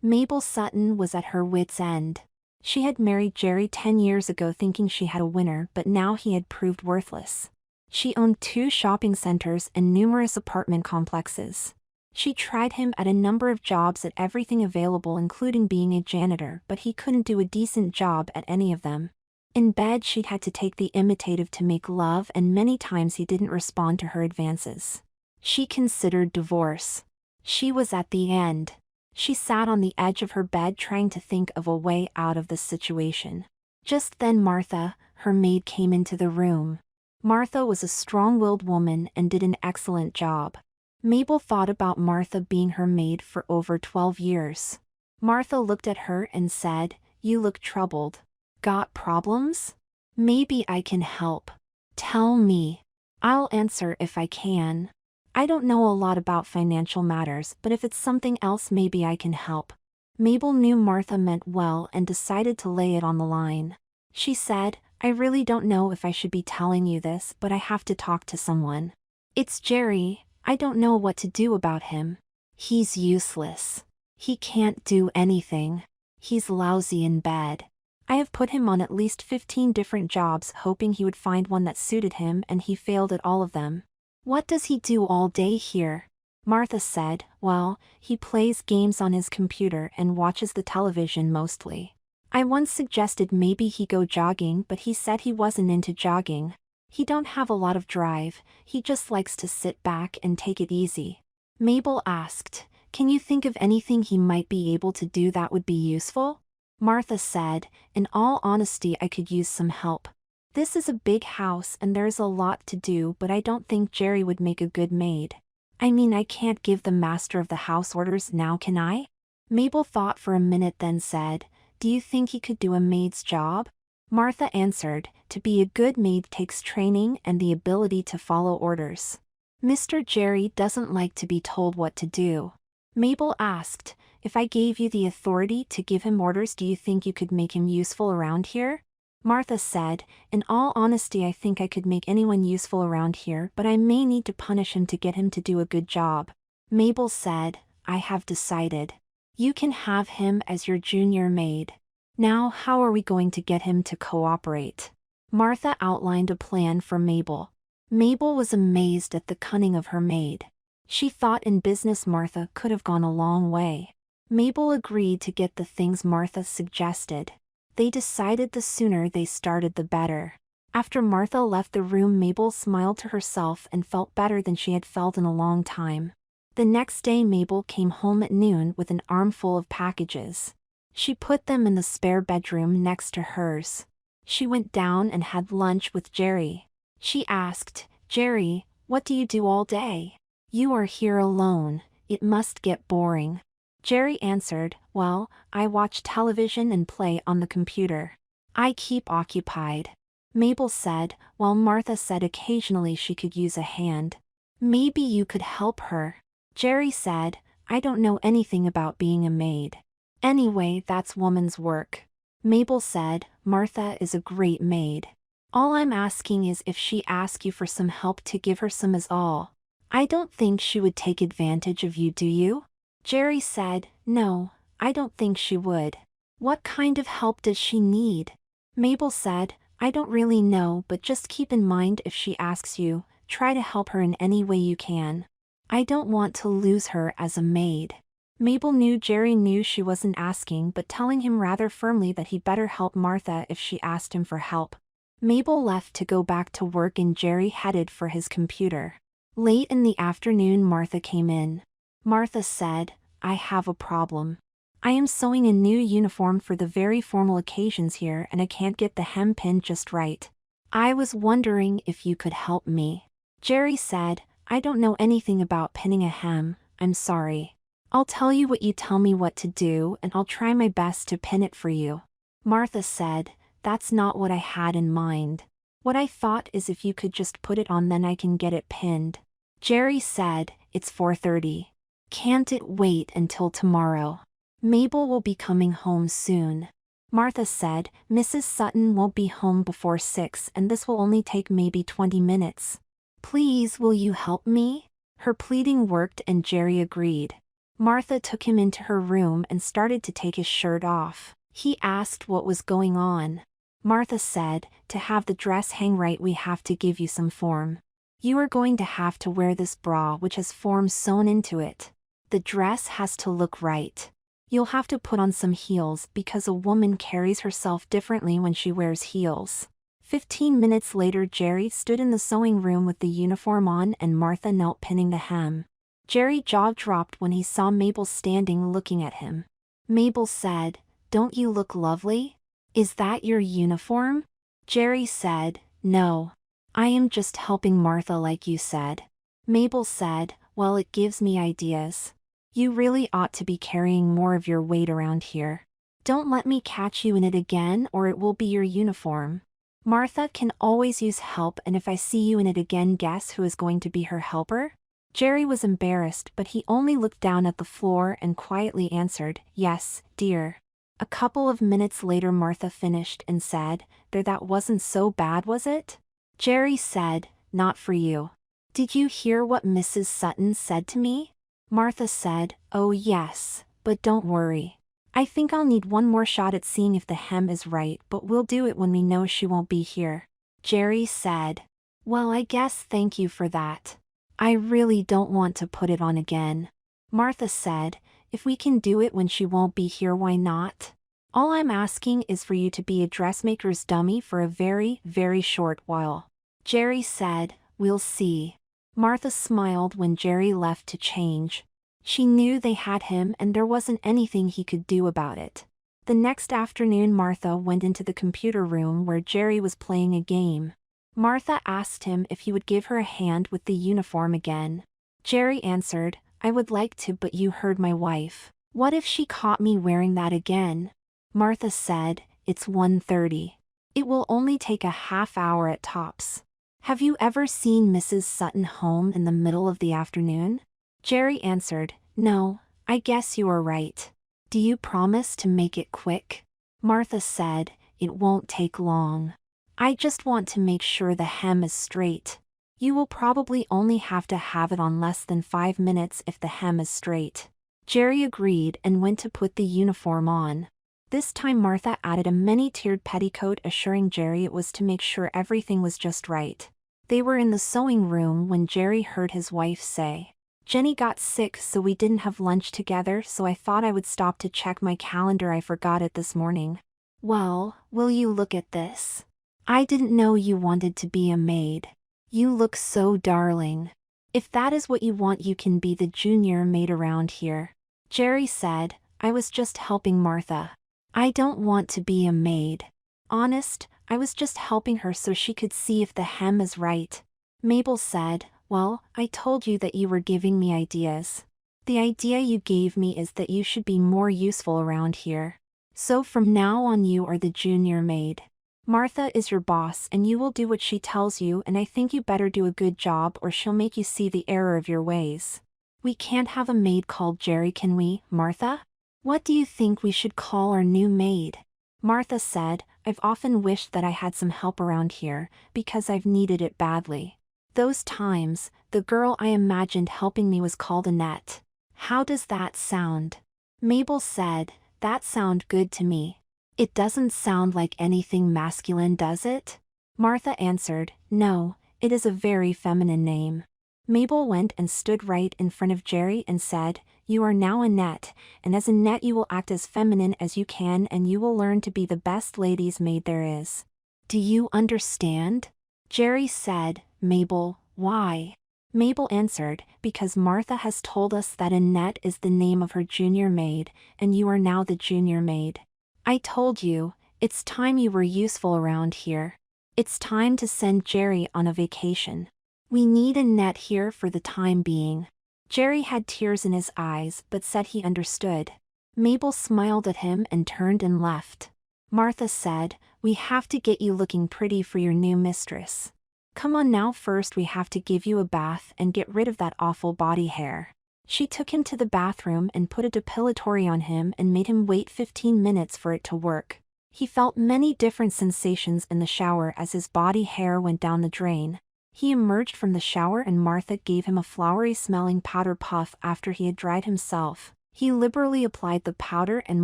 Mabel Sutton was at her wits' end. She had married Jerry 10 years ago thinking she had a winner, but now he had proved worthless. She owned 2 shopping centers and numerous apartment complexes. She tried him at a number of jobs at everything available, including being a janitor, but he couldn't do a decent job at any of them. In bed she'd had to take the imitative to make love, and many times he didn't respond to her advances. She considered divorce. She was at the end. She sat on the edge of her bed trying to think of a way out of the situation. Just then Martha, her maid, came into the room. Martha was a strong-willed woman and did an excellent job. Mabel thought about Martha being her maid for over 12 years. Martha looked at her and said, "You look troubled. Got problems? Maybe I can help. Tell me. I'll answer if I can. I don't know a lot about financial matters, but if it's something else maybe I can help." Mabel knew Martha meant well and decided to lay it on the line. She said, "I really don't know if I should be telling you this, but I have to talk to someone. It's Jerry. I don't know what to do about him. He's useless. He can't do anything. He's lousy in bed. I have put him on at least 15 different jobs hoping he would find one that suited him, and he failed at all of them." "What does he do all day here?" Martha said, "Well, he plays games on his computer and watches the television mostly. I once suggested maybe he go jogging, but he said he wasn't into jogging. He don't have a lot of drive, he just likes to sit back and take it easy." Mabel asked, "Can you think of anything he might be able to do that would be useful?" Martha said, "In all honesty, I could use some help. This is a big house and there's a lot to do, but I don't think Jerry would make a good maid. I mean, I can't give the master of the house orders now, can I?" Mabel thought for a minute, then said, "Do you think he could do a maid's job?" Martha answered, "To be a good maid takes training and the ability to follow orders. Mr. Jerry doesn't like to be told what to do." Mabel asked, "If I gave you the authority to give him orders, do you think you could make him useful around here?" Martha said, "In all honesty, I think I could make anyone useful around here, but I may need to punish him to get him to do a good job." Mabel said, "I have decided. You can have him as your junior maid. Now, how are we going to get him to cooperate?" Martha outlined a plan for Mabel. Mabel was amazed at the cunning of her maid. She thought in business Martha could have gone a long way. Mabel agreed to get the things Martha suggested. They decided the sooner they started the better. After Martha left the room, Mabel smiled to herself and felt better than she had felt in a long time. The next day Mabel came home at noon with an armful of packages. She put them in the spare bedroom next to hers. She went down and had lunch with Jerry. She asked, "Jerry, what do you do all day? You are here alone. It must get boring." Jerry answered, "Well, I watch television and play on the computer. I keep occupied." Mabel said, while Martha said occasionally she could use a hand. "Maybe you could help her." Jerry said, "I don't know anything about being a maid. Anyway, that's woman's work." Mabel said, "Martha is a great maid. All I'm asking is if she asks you for some help to give her some is all. I don't think she would take advantage of you, do you?" Jerry said, "No, I don't think she would." "What kind of help does she need?" Mabel said, "I don't really know, but just keep in mind if she asks you, try to help her in any way you can. I don't want to lose her as a maid." Mabel knew Jerry knew she wasn't asking but telling him rather firmly that he better help Martha if she asked him for help. Mabel left to go back to work and Jerry headed for his computer. Late in the afternoon Martha came in. Martha said, "I have a problem. I am sewing a new uniform for the very formal occasions here and I can't get the hem pinned just right. I was wondering if you could help me." Jerry said, "I don't know anything about pinning a hem, I'm sorry. I'll tell you what you tell me what to do and I'll try my best to pin it for you." Martha said, "That's not what I had in mind. What I thought is if you could just put it on then I can get it pinned." Jerry said, "It's 4:30. Can't it wait until tomorrow? Mabel will be coming home soon." Martha said, "Mrs. Sutton won't be home before 6 and this will only take maybe 20 minutes. Please, will you help me?" Her pleading worked and Jerry agreed. Martha took him into her room and started to take his shirt off. He asked what was going on. Martha said, "To have the dress hang right we have to give you some form. You are going to have to wear this bra which has form sewn into it. The dress has to look right. You'll have to put on some heels because a woman carries herself differently when she wears heels." 15 minutes later, Jerry stood in the sewing room with the uniform on and Martha knelt pinning the hem. Jerry's jaw dropped when he saw Mabel standing looking at him. Mabel said, "Don't you look lovely? Is that your uniform?" Jerry said, "No. I am just helping Martha like you said." Mabel said, "Well, it gives me ideas. You really ought to be carrying more of your weight around here. Don't let me catch you in it again or it will be your uniform. Martha can always use help, and if I see you in it again, guess who is going to be her helper?" Jerry was embarrassed, but he only looked down at the floor and quietly answered, "Yes, dear." A couple of minutes later Martha finished and said, "There, that wasn't so bad, was it?" Jerry said, "Not for you. Did you hear what Mrs. Sutton said to me?" Martha said, "Oh yes, but don't worry. I think I'll need one more shot at seeing if the hem is right, but we'll do it when we know she won't be here." Jerry said, "Well, I guess thank you for that. I really don't want to put it on again." Martha said, "If we can do it when she won't be here, why not? All I'm asking is for you to be a dressmaker's dummy for a very, very short while." Jerry said, "We'll see." Martha smiled when Jerry left to change. She knew they had him and there wasn't anything he could do about it. The next afternoon Martha went into the computer room where Jerry was playing a game. Martha asked him if he would give her a hand with the uniform again. Jerry answered, "I would like to, but you heard my wife. What if she caught me wearing that again?" Martha said, "It's 1:30. It will only take a half hour at tops. Have you ever seen Mrs. Sutton home in the middle of the afternoon?" Jerry answered, "No, I guess you are right. Do you promise to make it quick?" Martha said, "It won't take long. I just want to make sure the hem is straight. You will probably only have to have it on less than 5 minutes if the hem is straight." Jerry agreed and went to put the uniform on. This time Martha added a many-tiered petticoat, assuring Jerry it was to make sure everything was just right. They were in the sewing room when Jerry heard his wife say, "Jenny got sick, so we didn't have lunch together, so I thought I would stop to check my calendar. I forgot it this morning." "Well, will you look at this? I didn't know you wanted to be a maid. You look so darling. If that is what you want, you can be the junior maid around here." Jerry said, "I was just helping Martha. I don't want to be a maid. Honest, I was just helping her so she could see if the hem is right." Mabel said, "Well, I told you that you were giving me ideas. The idea you gave me is that you should be more useful around here. So from now on you are the junior maid. Martha is your boss and you will do what she tells you, and I think you better do a good job or she'll make you see the error of your ways. We can't have a maid called Jerry, can we, Martha? What do you think we should call our new maid?" Martha said, "I've often wished that I had some help around here, because I've needed it badly. Those times, the girl I imagined helping me was called Annette. How does that sound?" Mabel said, "That sounds good to me. It doesn't sound like anything masculine, does it?" Martha answered, "No, it is a very feminine name." Mabel went and stood right in front of Jerry and said, "You are now Annette, and as Annette you will act as feminine as you can and you will learn to be the best lady's maid there is. Do you understand?" Jerry said, "Mabel, why?" Mabel answered, "Because Martha has told us that Annette is the name of her junior maid, and you are now the junior maid. I told you, it's time you were useful around here. It's time to send Jerry on a vacation. We need Annette here for the time being." Jerry had tears in his eyes but said he understood. Mabel smiled at him and turned and left. Martha said, "We have to get you looking pretty for your new mistress. Come on now, first we have to give you a bath and get rid of that awful body hair." She took him to the bathroom and put a depilatory on him and made him wait 15 minutes for it to work. He felt many different sensations in the shower as his body hair went down the drain. He emerged from the shower and Martha gave him a flowery-smelling powder puff after he had dried himself. He liberally applied the powder and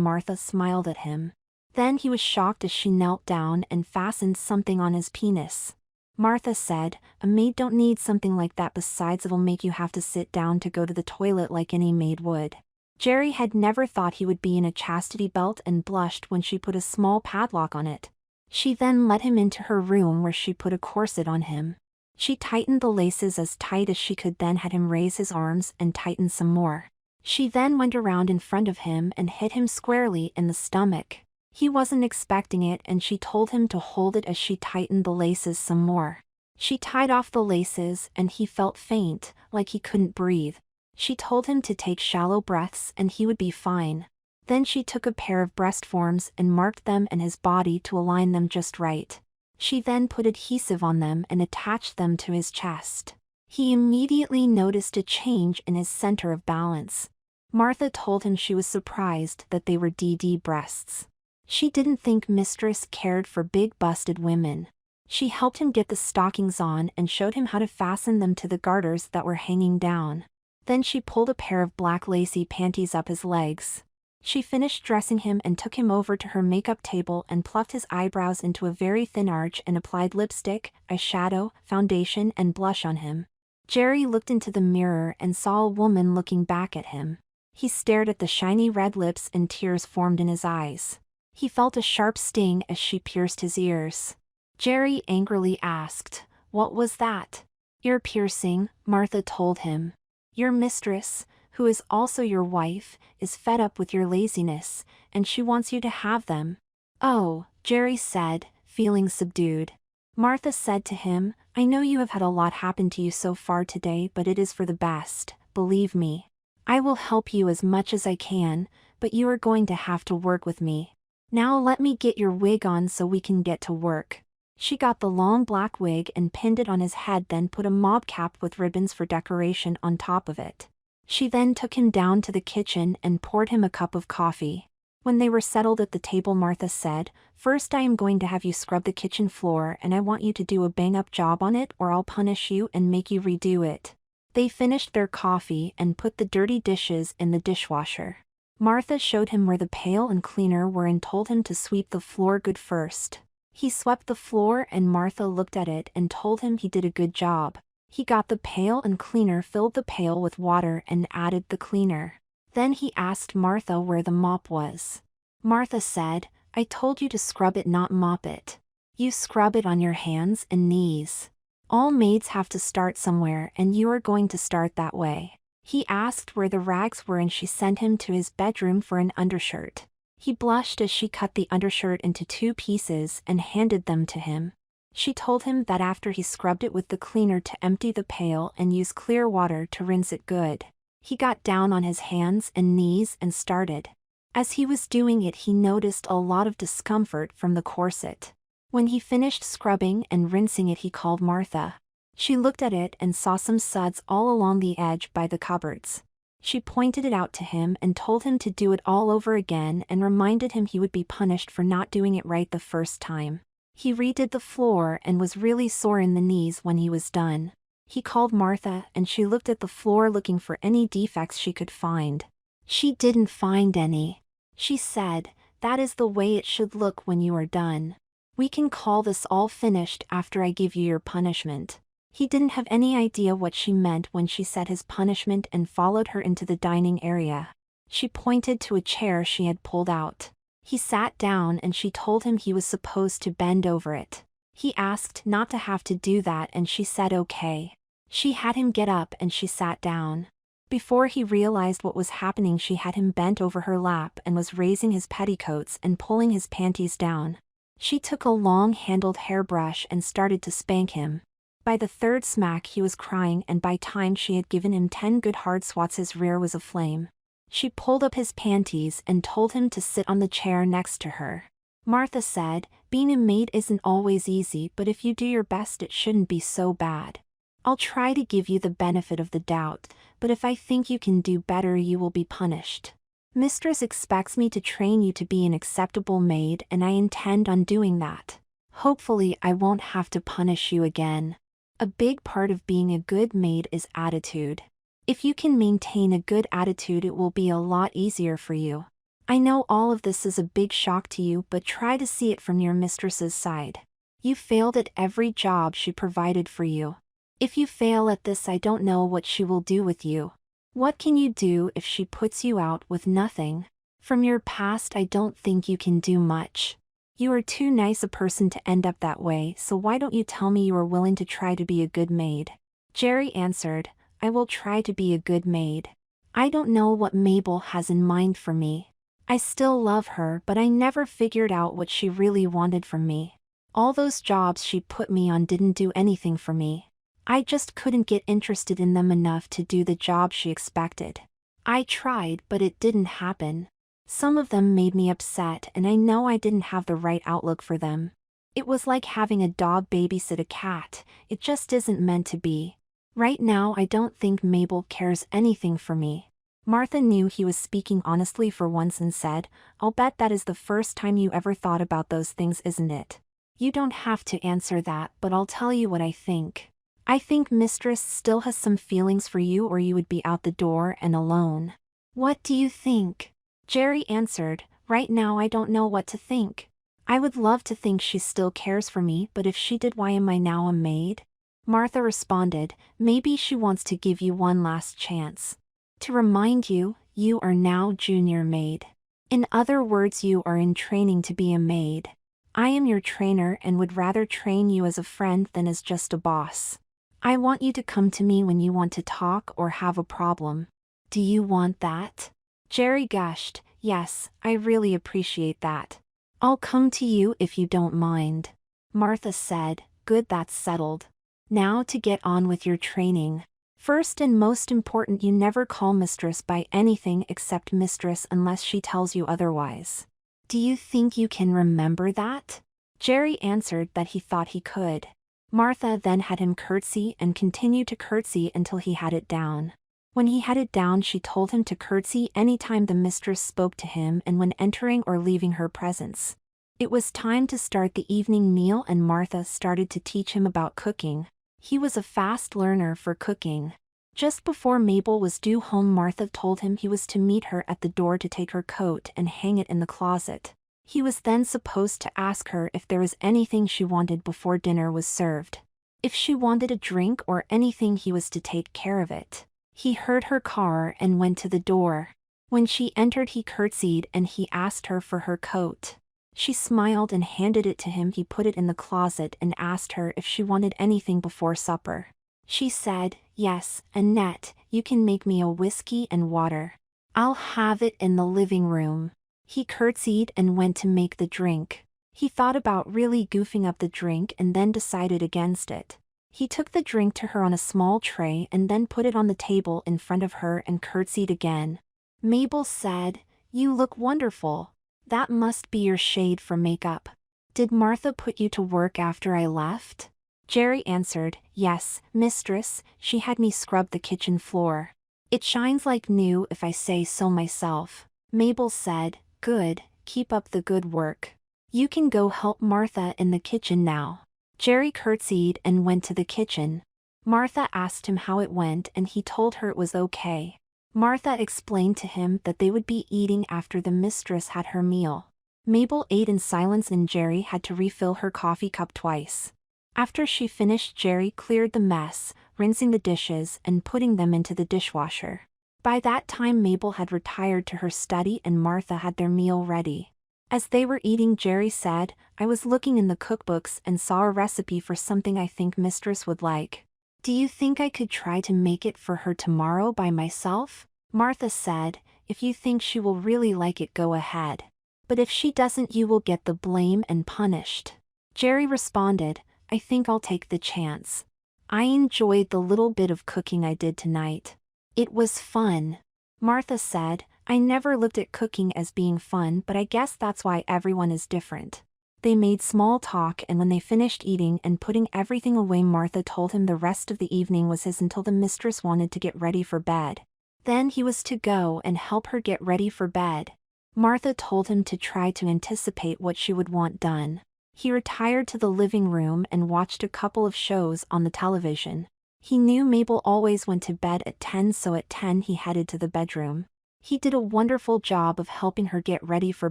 Martha smiled at him. Then he was shocked as she knelt down and fastened something on his penis. Martha said, "A maid don't need something like that, besides it'll make you have to sit down to go to the toilet like any maid would." Jerry had never thought he would be in a chastity belt and blushed when she put a small padlock on it. She then led him into her room where she put a corset on him. She tightened the laces as tight as she could, then had him raise his arms and tighten some more. She then went around in front of him and hit him squarely in the stomach. He wasn't expecting it and she told him to hold it as she tightened the laces some more. She tied off the laces and he felt faint, like he couldn't breathe. She told him to take shallow breaths and he would be fine. Then she took a pair of breast forms and marked them and his body to align them just right. She then put adhesive on them and attached them to his chest. He immediately noticed a change in his center of balance. Martha told him she was surprised that they were DD breasts. She didn't think Mistress cared for big busted women. She helped him get the stockings on and showed him how to fasten them to the garters that were hanging down. Then she pulled a pair of black lacy panties up his legs. She finished dressing him and took him over to her makeup table and plucked his eyebrows into a very thin arch and applied lipstick, eyeshadow, foundation and blush on him. Jerry looked into the mirror and saw a woman looking back at him. He stared at the shiny red lips and tears formed in his eyes. He felt a sharp sting as she pierced his ears. Jerry angrily asked, "What was that?" "Ear piercing," Martha told him. "Your mistress, who is also your wife, is fed up with your laziness, and she wants you to have them." "Oh," Jerry said, feeling subdued. Martha said to him, "I know you have had a lot happen to you so far today, but it is for the best, believe me. I will help you as much as I can, but you are going to have to work with me. Now let me get your wig on so we can get to work." She got the long black wig and pinned it on his head, then put a mob cap with ribbons for decoration on top of it. She then took him down to the kitchen and poured him a cup of coffee. When they were settled at the table, Martha said, "First I am going to have you scrub the kitchen floor and I want you to do a bang-up job on it or I'll punish you and make you redo it." They finished their coffee and put the dirty dishes in the dishwasher. Martha showed him where the pail and cleaner were and told him to sweep the floor good first. He swept the floor and Martha looked at it and told him he did a good job. He got the pail and cleaner, filled the pail with water and added the cleaner. Then he asked Martha where the mop was. Martha said, "I told you to scrub it, not mop it. You scrub it on your hands and knees. All maids have to start somewhere and you are going to start that way." He asked where the rags were and she sent him to his bedroom for an undershirt. He blushed as she cut the undershirt into 2 pieces and handed them to him. She told him that after he scrubbed it with the cleaner to empty the pail and use clear water to rinse it good. He got down on his hands and knees and started. As he was doing it, he noticed a lot of discomfort from the corset. When he finished scrubbing and rinsing it, he called Martha. She looked at it and saw some suds all along the edge by the cupboards. She pointed it out to him and told him to do it all over again and reminded him he would be punished for not doing it right the first time. He redid the floor and was really sore in the knees when he was done. He called Martha and she looked at the floor looking for any defects she could find. She didn't find any. She said, "That is the way it should look when you are done. We can call this all finished after I give you your punishment." He didn't have any idea what she meant when she said his punishment and followed her into the dining area. She pointed to a chair she had pulled out. He sat down and she told him he was supposed to bend over it. He asked not to have to do that and she said okay. She had him get up and she sat down. Before he realized what was happening, she had him bent over her lap and was raising his petticoats and pulling his panties down. She took a long-handled hairbrush and started to spank him. By the 3rd smack he was crying, and by time she had given him 10 good hard swats his rear was aflame. She pulled up his panties and told him to sit on the chair next to her. Martha said, "Being a maid isn't always easy, but if you do your best it shouldn't be so bad. I'll try to give you the benefit of the doubt, but if I think you can do better you will be punished. Mistress expects me to train you to be an acceptable maid and I intend on doing that. Hopefully I won't have to punish you again." A big part of being a good maid is attitude. If you can maintain a good attitude, it will be a lot easier for you. I know all of this is a big shock to you, but try to see it from your mistress's side. You failed at every job she provided for you. If you fail at this, I don't know what she will do with you. What can you do if she puts you out with nothing? From your past, I don't think you can do much. You are too nice a person to end up that way, so why don't you tell me you are willing to try to be a good maid? Jerry answered, I will try to be a good maid. I don't know what Mabel has in mind for me. I still love her, but I never figured out what she really wanted from me. All those jobs she put me on didn't do anything for me. I just couldn't get interested in them enough to do the job she expected. I tried, but it didn't happen. Some of them made me upset, and I know I didn't have the right outlook for them. It was like having a dog babysit a cat. It just isn't meant to be. Right now, I don't think Mabel cares anything for me. Martha knew he was speaking honestly for once and said, I'll bet that is the first time you ever thought about those things, isn't it? You don't have to answer that, but I'll tell you what I think. I think Mistress still has some feelings for you, or you would be out the door and alone. What do you think? Jerry answered, right now I don't know what to think. I would love to think she still cares for me, but if she did, why am I now a maid? Martha responded, maybe she wants to give you one last chance. To remind you, you are now junior maid. In other words, you are in training to be a maid. I am your trainer and would rather train you as a friend than as just a boss. I want you to come to me when you want to talk or have a problem. Do you want that? Jerry gushed, yes, I really appreciate that. I'll come to you if you don't mind. Martha said, good, that's settled. Now to get on with your training. First and most important, you never call Mistress by anything except Mistress unless she tells you otherwise. Do you think you can remember that? Jerry answered that he thought he could. Martha then had him curtsy and continued to curtsy until he had it down. When he had it down, she told him to curtsy anytime the mistress spoke to him and when entering or leaving her presence. It was time to start the evening meal, and Martha started to teach him about cooking. He was a fast learner for cooking. Just before Mabel was due home, Martha told him he was to meet her at the door to take her coat and hang it in the closet. He was then supposed to ask her if there was anything she wanted before dinner was served. If she wanted a drink or anything, he was to take care of it. He heard her car and went to the door. When she entered, he curtsied and he asked her for her coat. She smiled and handed it to him. He put it in the closet and asked her if she wanted anything before supper. She said, yes, Annette, you can make me a whiskey and water. I'll have it in the living room. He curtsied and went to make the drink. He thought about really goofing up the drink and then decided against it. He took the drink to her on a small tray and then put it on the table in front of her and curtsied again. Mabel said, you look wonderful. That must be your shade for makeup. Did Martha put you to work after I left? Jerry answered, yes, mistress, she had me scrub the kitchen floor. It shines like new if I say so myself. Mabel said, good, keep up the good work. You can go help Martha in the kitchen now. Jerry curtsied and went to the kitchen. Martha asked him how it went and he told her it was okay. Martha explained to him that they would be eating after the mistress had her meal. Mabel ate in silence and Jerry had to refill her coffee cup twice. After she finished, Jerry cleared the mess, rinsing the dishes and putting them into the dishwasher. By that time, Mabel had retired to her study and Martha had their meal ready. As they were eating, Jerry said, I was looking in the cookbooks and saw a recipe for something I think Mistress would like. Do you think I could try to make it for her tomorrow by myself? Martha said, if you think she will really like it, go ahead. But if she doesn't, you will get the blame and punished. Jerry responded, I think I'll take the chance. I enjoyed the little bit of cooking I did tonight. It was fun. Martha said, I never looked at cooking as being fun, but I guess that's why everyone is different. They made small talk, and when they finished eating and putting everything away, Martha told him the rest of the evening was his until the mistress wanted to get ready for bed. Then he was to go and help her get ready for bed. Martha told him to try to anticipate what she would want done. He retired to the living room and watched a couple of shows on the television. He knew Mabel always went to bed at 10, so at 10 he headed to the bedroom. He did a wonderful job of helping her get ready for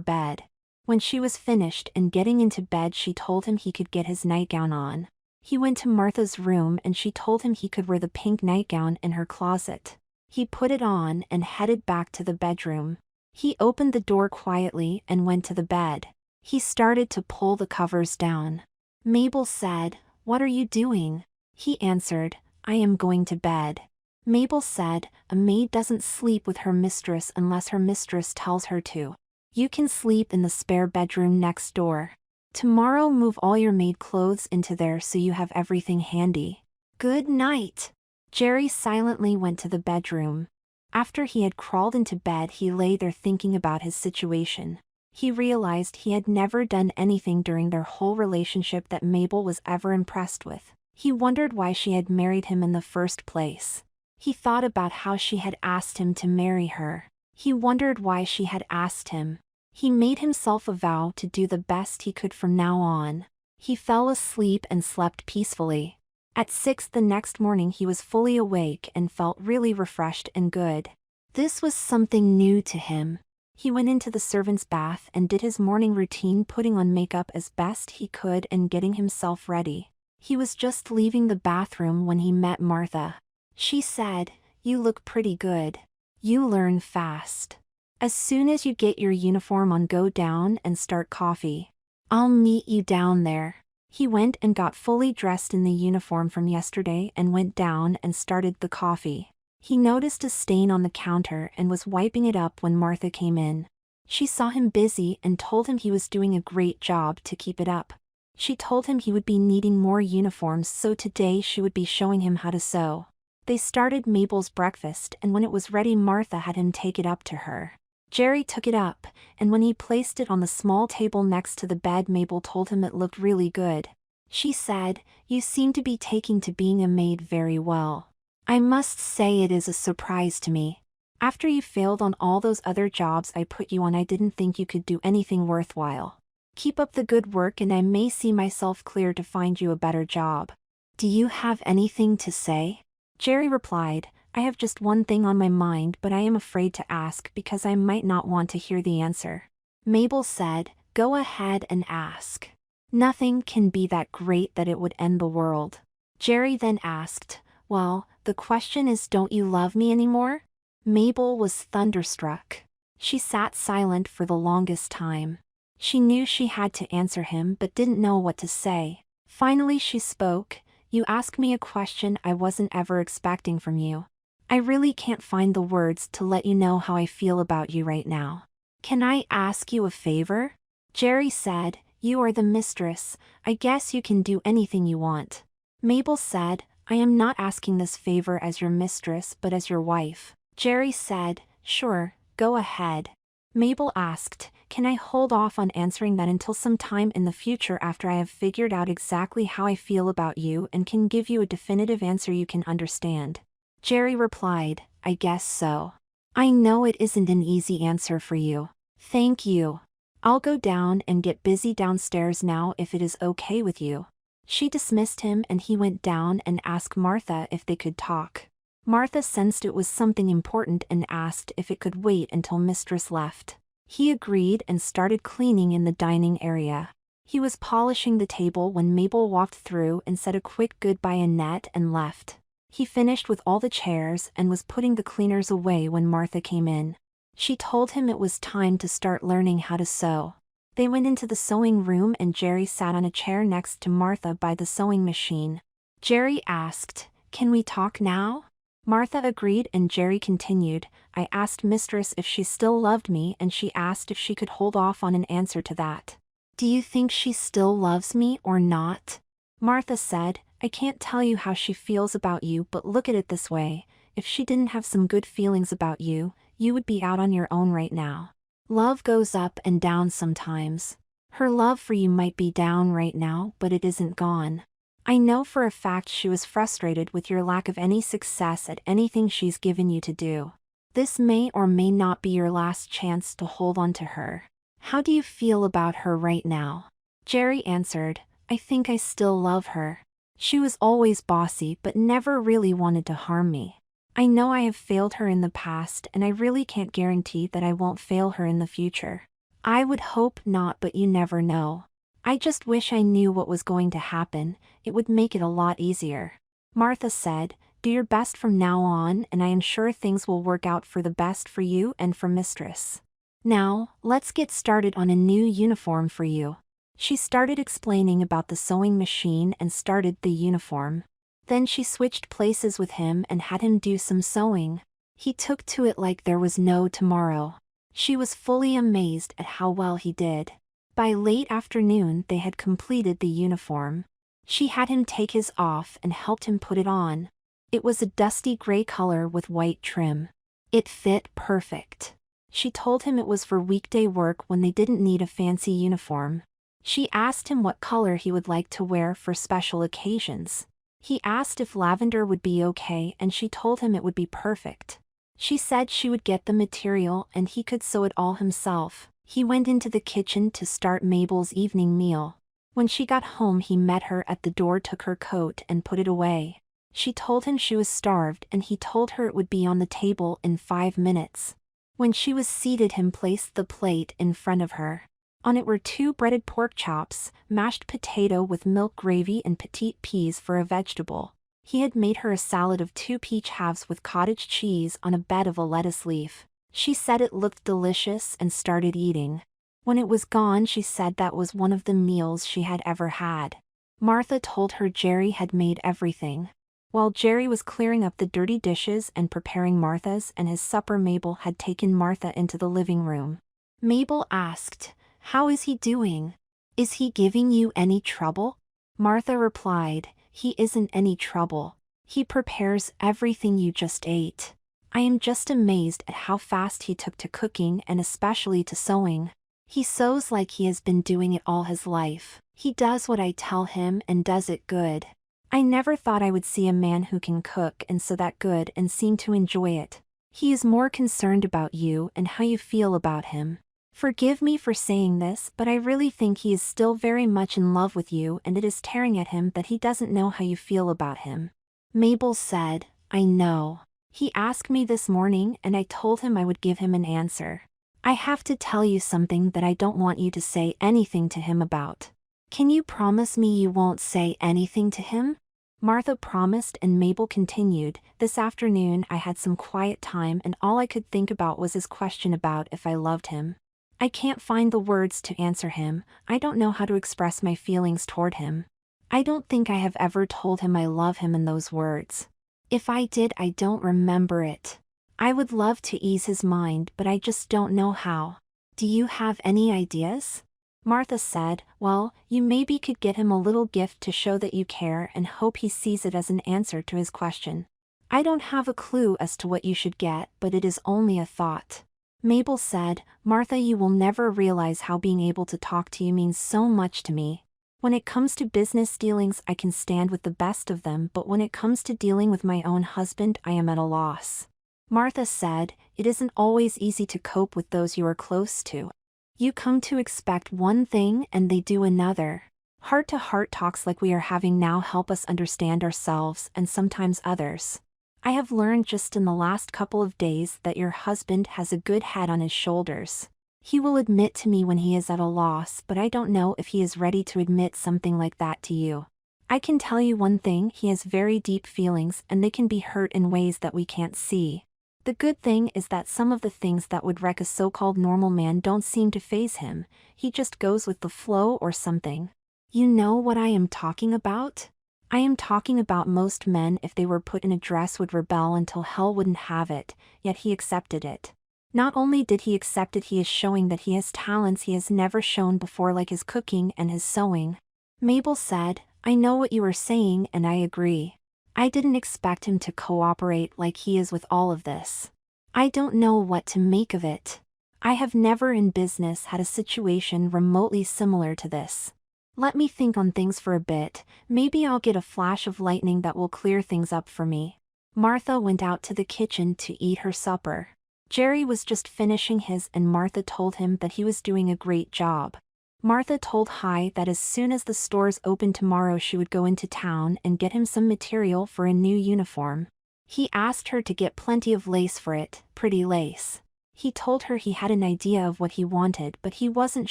bed. When she was finished and getting into bed, she told him he could get his nightgown on. He went to Martha's room and she told him he could wear the pink nightgown in her closet. He put it on and headed back to the bedroom. He opened the door quietly and went to the bed. He started to pull the covers down. Mabel said, "What are you doing?" He answered, "I am going to bed." Mabel said, "A maid doesn't sleep with her mistress unless her mistress tells her to. You can sleep in the spare bedroom next door. Tomorrow move all your maid clothes into there so you have everything handy. Good night." Jerry silently went to the bedroom. After he had crawled into bed, he lay there thinking about his situation. He realized he had never done anything during their whole relationship that Mabel was ever impressed with. He wondered why she had married him in the first place. He thought about how she had asked him to marry her. He wondered why she had asked him. He made himself a vow to do the best he could from now on. He fell asleep and slept peacefully. At 6 the next morning he was fully awake and felt really refreshed and good. This was something new to him. He went into the servant's bath and did his morning routine, putting on makeup as best he could and getting himself ready. He was just leaving the bathroom when he met Martha. She said, "You look pretty good. You learn fast. As soon as you get your uniform on, go down and start coffee. I'll meet you down there." He went and got fully dressed in the uniform from yesterday and went down and started the coffee. He noticed a stain on the counter and was wiping it up when Martha came in. She saw him busy and told him he was doing a great job to keep it up. She told him he would be needing more uniforms, so today she would be showing him how to sew. They started Mabel's breakfast, and when it was ready, Martha had him take it up to her. Jerry took it up, and when he placed it on the small table next to the bed, Mabel told him it looked really good. She said, "You seem to be taking to being a maid very well. I must say it is a surprise to me. After you failed on all those other jobs I put you on, I didn't think you could do anything worthwhile. Keep up the good work and I may see myself clear to find you a better job. Do you have anything to say?" Jerry replied, "I have just one thing on my mind, but I am afraid to ask because I might not want to hear the answer." Mabel said, "Go ahead and ask. Nothing can be that great that it would end the world." Jerry then asked, "Well, the question is, don't you love me anymore?" Mabel was thunderstruck. She sat silent for the longest time. She knew she had to answer him but didn't know what to say. Finally she spoke, "You ask me a question I wasn't ever expecting from you. I really can't find the words to let you know how I feel about you right now. Can I ask you a favor?" Jerry said, "You are the mistress. I guess you can do anything you want." Mabel said, "I am not asking this favor as your mistress but as your wife." Jerry said, "Sure, go ahead." Mabel asked, "Can I hold off on answering that until some time in the future after I have figured out exactly how I feel about you and can give you a definitive answer you can understand?" Jerry replied, "I guess so. I know it isn't an easy answer for you. Thank you. I'll go down and get busy downstairs now if it is okay with you." She dismissed him and he went down and asked Martha if they could talk. Martha sensed it was something important and asked if it could wait until Mistress left. He agreed and started cleaning in the dining area. He was polishing the table when Mabel walked through and said a quick goodbye Annette and left. He finished with all the chairs and was putting the cleaners away when Martha came in. She told him it was time to start learning how to sew. They went into the sewing room and Jerry sat on a chair next to Martha by the sewing machine. Jerry asked, "Can we talk now?" Martha agreed and Jerry continued, "I asked Mistress if she still loved me and she asked if she could hold off on an answer to that. Do you think she still loves me or not?" Martha said, "I can't tell you how she feels about you, but look at it this way. If she didn't have some good feelings about you, you would be out on your own right now. Love goes up and down sometimes. Her love for you might be down right now, but it isn't gone. I know for a fact she was frustrated with your lack of any success at anything she's given you to do. This may or may not be your last chance to hold on to her. How do you feel about her right now?" Jerry answered, I think I still love her. She was always bossy but never really wanted to harm me. I know I have failed her in the past and I really can't guarantee that I won't fail her in the future. I would hope not, but you never know. I just wish I knew what was going to happen, it would make it a lot easier. Martha said, do your best from now on and I am sure things will work out for the best for you and for Mistress. Now, let's get started on a new uniform for you. She started explaining about the sewing machine and started the uniform. Then she switched places with him and had him do some sewing. He took to it like there was no tomorrow. She was fully amazed at how well he did. By late afternoon they had completed the uniform. She had him take his off and helped him put it on. It was a dusty gray color with white trim. It fit perfect. She told him it was for weekday work when they didn't need a fancy uniform. She asked him what color he would like to wear for special occasions. He asked if lavender would be okay and she told him it would be perfect. She said she would get the material and he could sew it all himself. He went into the kitchen to start Mabel's evening meal. When she got home he met her at the door, took her coat and put it away. She told him she was starved and he told her it would be on the table in 5 minutes. When she was seated he placed the plate in front of her. On it were 2 breaded pork chops, mashed potato with milk gravy and petite peas for a vegetable. He had made her a salad of 2 peach halves with cottage cheese on a bed of a lettuce leaf. She said it looked delicious and started eating. When it was gone she said that was one of the meals she had ever had. Martha told her Jerry had made everything. While Jerry was clearing up the dirty dishes and preparing Martha's and his supper, Mabel had taken Martha into the living room. Mabel asked, how is he doing? Is he giving you any trouble? Martha replied, he isn't any trouble. He prepares everything you just ate. I am just amazed at how fast he took to cooking and especially to sewing. He sews like he has been doing it all his life. He does what I tell him and does it good. I never thought I would see a man who can cook and sew that good and seem to enjoy it. He is more concerned about you and how you feel about him. Forgive me for saying this, but I really think he is still very much in love with you and it is tearing at him that he doesn't know how you feel about him. Mabel said, I know. He asked me this morning and I told him I would give him an answer. I have to tell you something that I don't want you to say anything to him about. Can you promise me you won't say anything to him? Martha promised and Mabel continued, this afternoon I had some quiet time and all I could think about was his question about if I loved him. I can't find the words to answer him. I don't know how to express my feelings toward him. I don't think I have ever told him I love him in those words. If I did, I don't remember it. I would love to ease his mind, but I just don't know how. Do you have any ideas? Martha said, well, you maybe could get him a little gift to show that you care and hope he sees it as an answer to his question. I don't have a clue as to what you should get, but it is only a thought. Mabel said, Martha, you will never realize how being able to talk to you means so much to me. When it comes to business dealings I can stand with the best of them, but when it comes to dealing with my own husband I am at a loss. Martha said, it isn't always easy to cope with those you are close to. You come to expect one thing and they do another. Heart-to-heart talks like we are having now help us understand ourselves and sometimes others. I have learned just in the last couple of days that your husband has a good head on his shoulders. He will admit to me when he is at a loss, but I don't know if he is ready to admit something like that to you. I can tell you one thing, he has very deep feelings and they can be hurt in ways that we can't see. The good thing is that some of the things that would wreck a so-called normal man don't seem to faze him, he just goes with the flow or something. You know what I am talking about? I am talking about most men, if they were put in a dress, would rebel until hell wouldn't have it, yet he accepted it. Not only did he accept it, he is showing that he has talents he has never shown before, like his cooking and his sewing. Mabel said, I know what you are saying and I agree. I didn't expect him to cooperate like he is with all of this. I don't know what to make of it. I have never in business had a situation remotely similar to this. Let me think on things for a bit, maybe I'll get a flash of lightning that will clear things up for me. Martha went out to the kitchen to eat her supper. Jerry was just finishing his and Martha told him that he was doing a great job. Martha told Hy that as soon as the stores opened tomorrow she would go into town and get him some material for a new uniform. He asked her to get plenty of lace for it, pretty lace. He told her he had an idea of what he wanted but he wasn't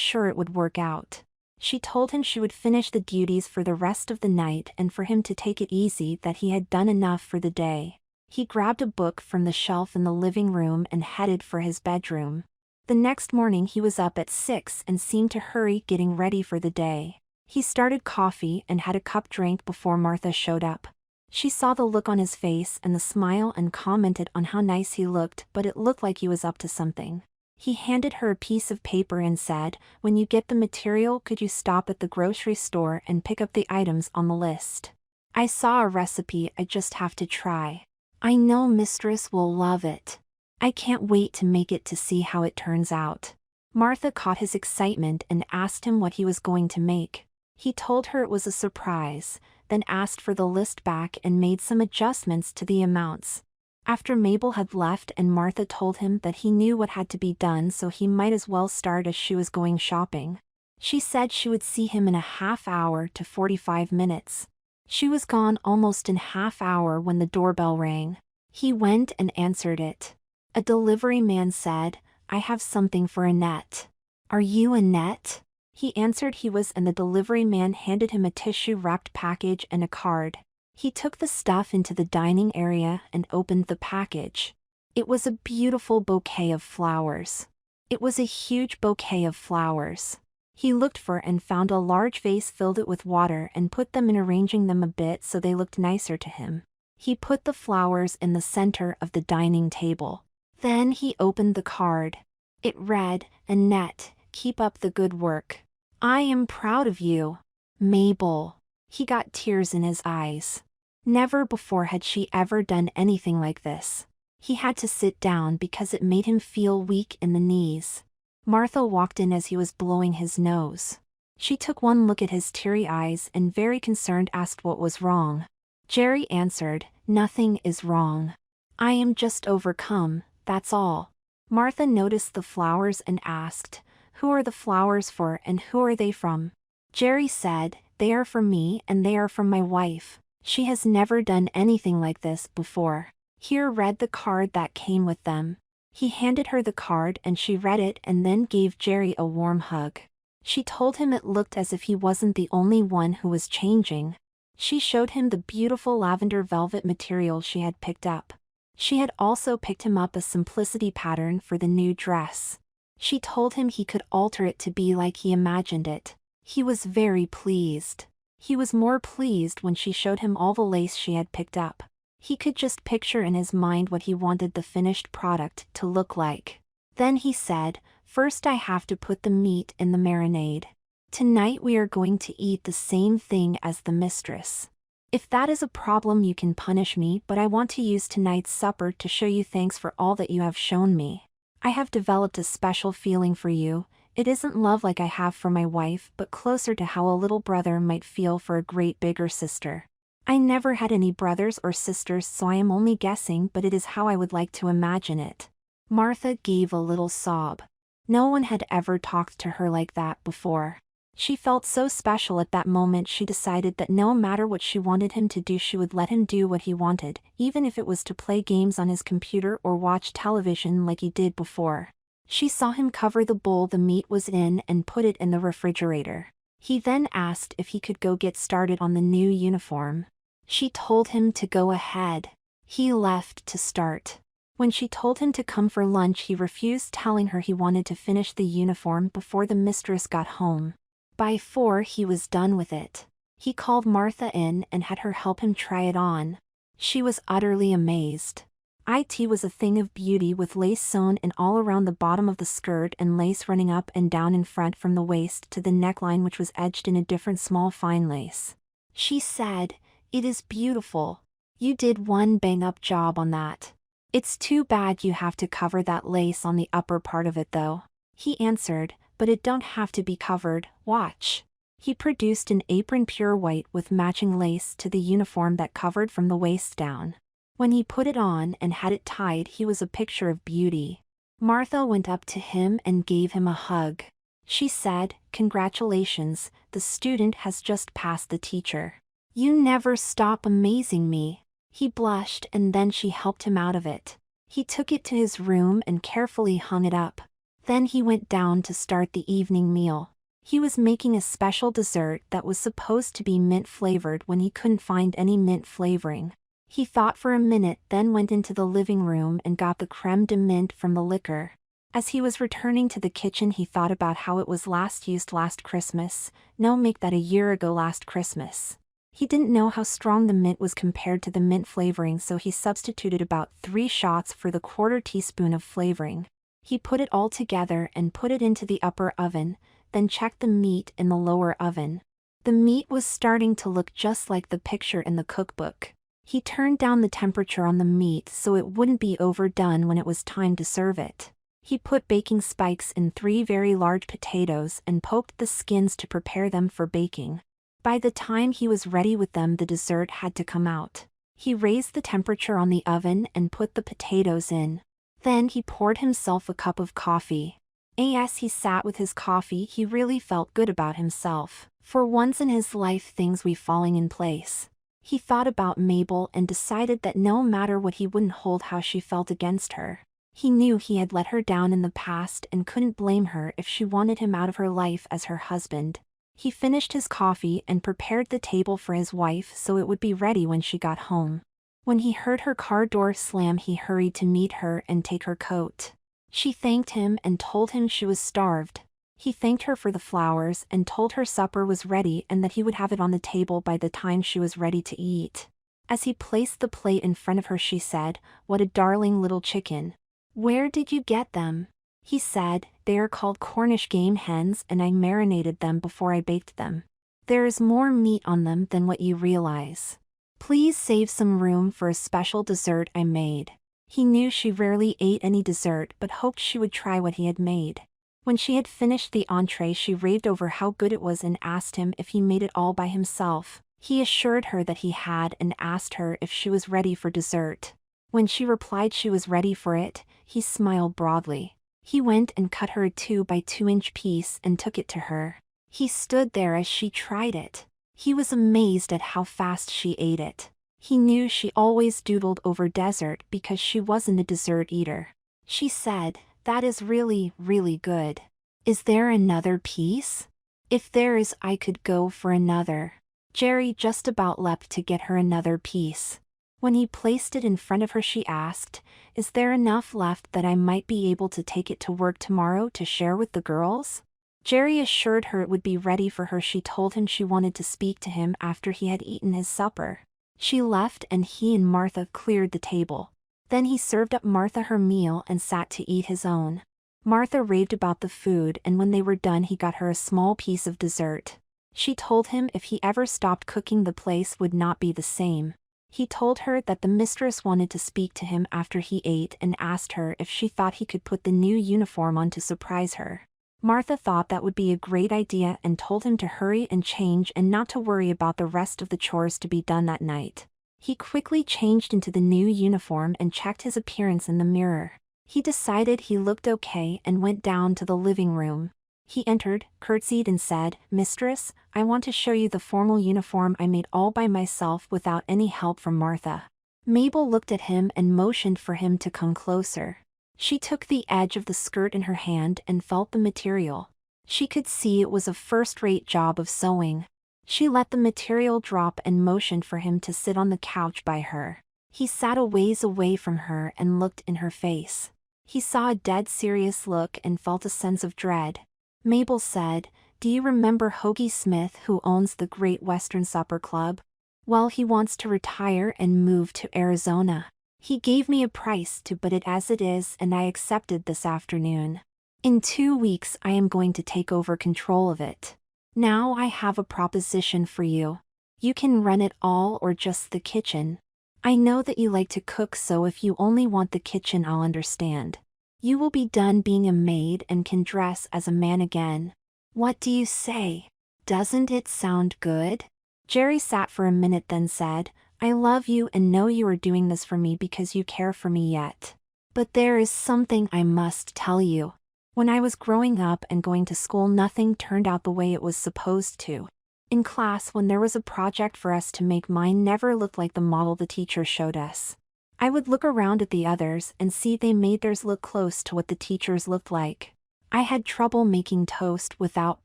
sure it would work out. She told him she would finish the duties for the rest of the night and for him to take it easy, that he had done enough for the day. He grabbed a book from the shelf in the living room and headed for his bedroom. The next morning he was up at 6 and seemed to hurry getting ready for the day. He started coffee and had a cup drank before Martha showed up. She saw the look on his face and the smile and commented on how nice he looked, but it looked like he was up to something. He handed her a piece of paper and said, "When you get the material, could you stop at the grocery store and pick up the items on the list? I saw a recipe I just have to try. I know Mistress will love it. I can't wait to make it to see how it turns out." Martha caught his excitement and asked him what he was going to make. He told her it was a surprise, then asked for the list back and made some adjustments to the amounts. After Mabel had left and Martha told him that he knew what had to be done so he might as well start as she was going shopping. She said she would see him in a half hour to 45 minutes. She was gone almost an half hour when the doorbell rang. He went and answered it. A delivery man said, "I have something for Annette." "Are you Annette?" He answered he was, and the delivery man handed him a tissue-wrapped package and a card. He took the stuff into the dining area and opened the package. It was a beautiful bouquet of flowers. It was a huge bouquet of flowers. He looked for and found a large vase, filled it with water and put them in, arranging them a bit so they looked nicer to him. He put the flowers in the center of the dining table. Then he opened the card. It read, "Annette, keep up the good work. I am proud of you. Mabel." He got tears in his eyes. Never before had she ever done anything like this. He had to sit down because it made him feel weak in the knees. Martha walked in as he was blowing his nose. She took one look at his teary eyes and, very concerned, asked what was wrong. Jerry answered, "Nothing is wrong. I am just overcome, that's all." Martha noticed the flowers and asked, "Who are the flowers for and who are they from?" Jerry said, "They are for me and they are from my wife. She has never done anything like this before." Here read the card that came with them. He handed her the card and she read it and then gave Jerry a warm hug. She told him it looked as if he wasn't the only one who was changing. She showed him the beautiful lavender velvet material she had picked up. She had also picked him up a simplicity pattern for the new dress. She told him he could alter it to be like he imagined it. He was very pleased. He was more pleased when she showed him all the lace she had picked up. He could just picture in his mind what he wanted the finished product to look like. Then he said, "First I have to put the meat in the marinade. Tonight we are going to eat the same thing as the mistress. If that is a problem you can punish me, but I want to use tonight's supper to show you thanks for all that you have shown me. I have developed a special feeling for you. It isn't love like I have for my wife, but closer to how a little brother might feel for a great bigger sister. I never had any brothers or sisters, so I am only guessing, but it is how I would like to imagine it." Martha gave a little sob. No one had ever talked to her like that before. She felt so special at that moment. She decided that no matter what she wanted him to do, she would let him do what he wanted, even if it was to play games on his computer or watch television like he did before. She saw him cover the bowl the meat was in and put it in the refrigerator. He then asked if he could go get started on the new uniform. She told him to go ahead. He left to start. When she told him to come for lunch, he refused, telling her he wanted to finish the uniform before the mistress got home. By 4 he was done with it. He called Martha in and had her help him try it on. She was utterly amazed. It was a thing of beauty, with lace sewn in all around the bottom of the skirt and lace running up and down in front from the waist to the neckline, which was edged in a different small fine lace. She said, "It is beautiful. You did one bang-up job on that. It's too bad you have to cover that lace on the upper part of it though." He answered, "But it don't have to be covered, watch." He produced an apron, pure white with matching lace to the uniform that covered from the waist down. When he put it on and had it tied, he was a picture of beauty. Martha went up to him and gave him a hug. She said, "Congratulations, the student has just passed the teacher. You never stop amazing me." He blushed and then she helped him out of it. He took it to his room and carefully hung it up. Then he went down to start the evening meal. He was making a special dessert that was supposed to be mint flavored when he couldn't find any mint flavoring. He thought for a minute, then went into the living room and got the creme de mint from the liquor. As he was returning to the kitchen, he thought about how it was last used last Christmas. No, make that a year ago last Christmas. He didn't know how strong the mint was compared to the mint flavoring, so he substituted about 3 shots for the 1/4 teaspoon of flavoring. He put it all together and put it into the upper oven, then checked the meat in the lower oven. The meat was starting to look just like the picture in the cookbook. He turned down the temperature on the meat so it wouldn't be overdone when it was time to serve it. He put baking spikes in 3 very large potatoes and poked the skins to prepare them for baking. By the time he was ready with them, the dessert had to come out. He raised the temperature on the oven and put the potatoes in. Then he poured himself a cup of coffee. As he sat with his coffee, he really felt good about himself. For once in his life, things were falling in place. He thought about Mabel and decided that no matter what, he wouldn't hold how she felt against her. He knew he had let her down in the past and couldn't blame her if she wanted him out of her life as her husband. He finished his coffee and prepared the table for his wife so it would be ready when she got home. When he heard her car door slam, he hurried to meet her and take her coat. She thanked him and told him she was starved. He thanked her for the flowers and told her supper was ready and that he would have it on the table by the time she was ready to eat. As he placed the plate in front of her, she said, "What a darling little chicken. Where did you get them?" He said, "They are called Cornish game hens and I marinated them before I baked them. There is more meat on them than what you realize. Please save some room for a special dessert I made." He knew she rarely ate any dessert but hoped she would try what he had made. When she had finished the entree, she raved over how good it was and asked him if he made it all by himself. He assured her that he had and asked her if she was ready for dessert. When she replied she was ready for it, he smiled broadly. He went and cut her a 2 by 2-inch piece and took it to her. He stood there as she tried it. He was amazed at how fast she ate it. He knew she always doodled over dessert because she wasn't a dessert eater. She said, "That is really, really good. Is there another piece? If there is, I could go for another." Jerry just about leapt to get her another piece. When he placed it in front of her, she asked, "Is there enough left that I might be able to take it to work tomorrow to share with the girls?" Jerry assured her it would be ready for her. She told him she wanted to speak to him after he had eaten his supper. She left and he and Martha cleared the table. Then he served up Martha her meal and sat to eat his own. Martha raved about the food, and when they were done he got her a small piece of dessert. She told him if he ever stopped cooking, the place would not be the same. He told her that the mistress wanted to speak to him after he ate and asked her if she thought he could put the new uniform on to surprise her. Martha thought that would be a great idea and told him to hurry and change and not to worry about the rest of the chores to be done that night. He quickly changed into the new uniform and checked his appearance in the mirror. He decided he looked okay and went down to the living room. He entered, curtsied and said, "Mistress, I want to show you the formal uniform I made all by myself without any help from Martha." Mabel looked at him and motioned for him to come closer. She took the edge of the skirt in her hand and felt the material. She could see it was a first-rate job of sewing. She let the material drop and motioned for him to sit on the couch by her. He sat a ways away from her and looked in her face. He saw a dead serious look and felt a sense of dread. Mabel said, "Do you remember Hoagie Smith, who owns the Great Western Supper Club? Well, he wants to retire and move to Arizona. He gave me a price to put it as it is and I accepted this afternoon. In 2 weeks I am going to take over control of it. Now I have a proposition for you. You can run it all or just the kitchen. I know that you like to cook, so if you only want the kitchen, I'll understand. You will be done being a maid and can dress as a man again. What do you say? Doesn't it sound good?" Jerry sat for a minute, then said, "I love you and know you are doing this for me because you care for me yet. But there is something I must tell you. When I was growing up and going to school, nothing turned out the way it was supposed to. In class, when there was a project for us to make, mine never looked like the model the teacher showed us. I would look around at the others and see they made theirs look close to what the teachers looked like. I had trouble making toast without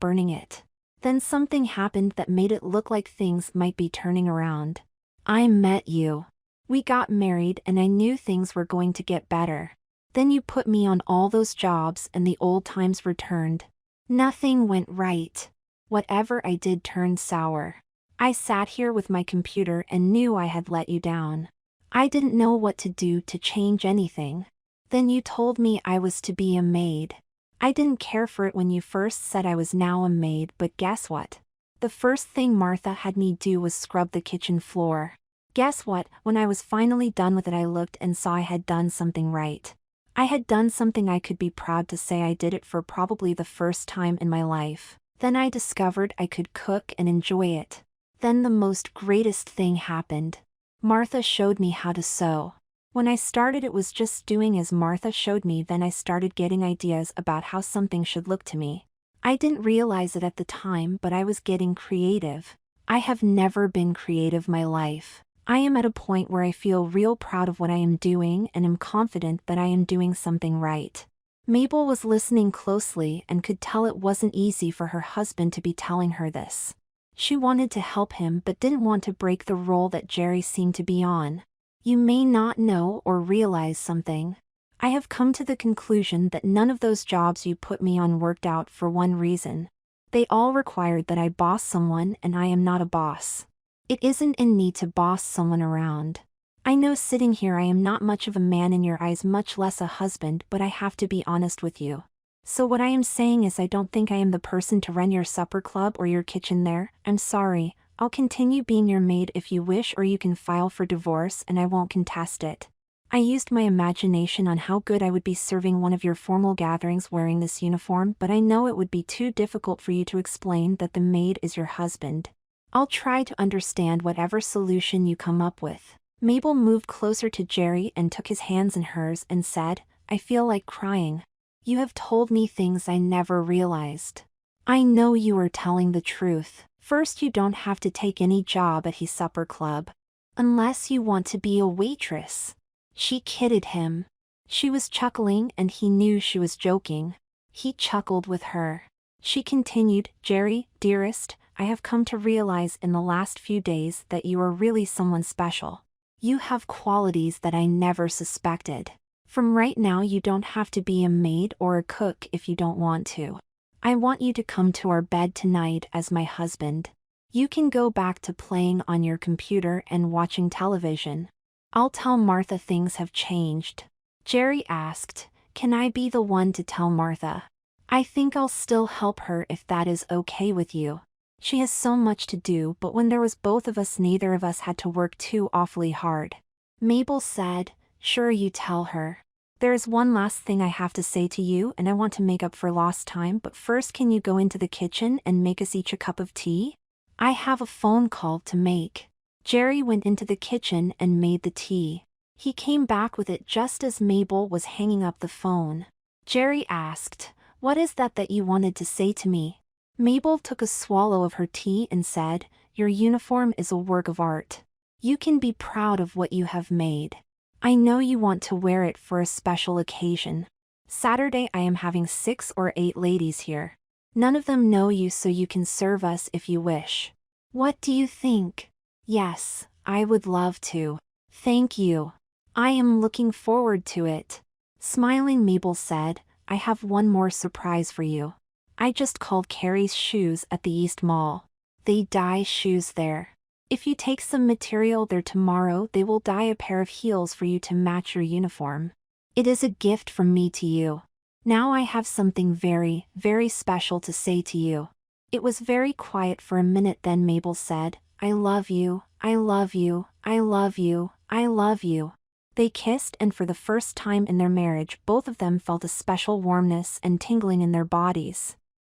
burning it. Then something happened that made it look like things might be turning around. I met you. We got married and I knew things were going to get better. Then you put me on all those jobs and the old times returned. Nothing went right. Whatever I did turned sour. I sat here with my computer and knew I had let you down. I didn't know what to do to change anything. Then you told me I was to be a maid. I didn't care for it when you first said I was now a maid, but guess what? The first thing Martha had me do was scrub the kitchen floor. Guess what? When I was finally done with it, I looked and saw I had done something right. I had done something I could be proud to say I did it for probably the first time in my life. Then I discovered I could cook and enjoy it. Then the most greatest thing happened. Martha showed me how to sew. When I started, it was just doing as Martha showed me. Then I started getting ideas about how something should look to me. I didn't realize it at the time, but I was getting creative. I have never been creative my life. I am at a point where I feel real proud of what I am doing and am confident that I am doing something right. Mabel was listening closely and could tell it wasn't easy for her husband to be telling her this. She wanted to help him but didn't want to break the role that Jerry seemed to be on. You may not know or realize something. I have come to the conclusion that none of those jobs you put me on worked out for one reason. They all required that I boss someone, and I am not a boss. It isn't in me to boss someone around. I know sitting here I am not much of a man in your eyes, much less a husband, but I have to be honest with you. So what I am saying is I don't think I am the person to run your supper club or your kitchen there. I'm sorry. I'll continue being your maid if you wish, or you can file for divorce and I won't contest it. I used my imagination on how good I would be serving one of your formal gatherings wearing this uniform, but I know it would be too difficult for you to explain that the maid is your husband. I'll try to understand whatever solution you come up with. Mabel moved closer to Jerry and took his hands in hers and said, I feel like crying. You have told me things I never realized. I know you are telling the truth. First, you don't have to take any job at his supper club. Unless you want to be a waitress. She kidded him. She was chuckling and he knew she was joking. He chuckled with her. She continued, Jerry, dearest, I have come to realize in the last few days that you are really someone special. You have qualities that I never suspected. From right now you don't have to be a maid or a cook if you don't want to. I want you to come to our bed tonight as my husband. You can go back to playing on your computer and watching television. I'll tell Martha things have changed. Jerry asked, can I be the one to tell Martha? I think I'll still help her if that is okay with you. She has so much to do, but when there was both of us, neither of us had to work too awfully hard. Mabel said, sure, you tell her. There is one last thing I have to say to you, and I want to make up for lost time, but first, can you go into the kitchen and make us each a cup of tea? I have a phone call to make. Jerry went into the kitchen and made the tea. He came back with it just as Mabel was hanging up the phone. Jerry asked, what is that you wanted to say to me? Mabel took a swallow of her tea and said, your uniform is a work of art. You can be proud of what you have made. I know you want to wear it for a special occasion. Saturday I am having 6 or 8 ladies here. None of them know you, so you can serve us if you wish. What do you think? Yes, I would love to. Thank you. I am looking forward to it. Smiling, Mabel said, I have one more surprise for you. I just called Carrie's Shoes at the East Mall. They dye shoes there. If you take some material there tomorrow, they will dye a pair of heels for you to match your uniform. It is a gift from me to you. Now I have something very, very special to say to you. It was very quiet for a minute, then Mabel said, I love you, I love you, I love you, I love you. They kissed, and for the first time in their marriage, both of them felt a special warmness and tingling in their bodies.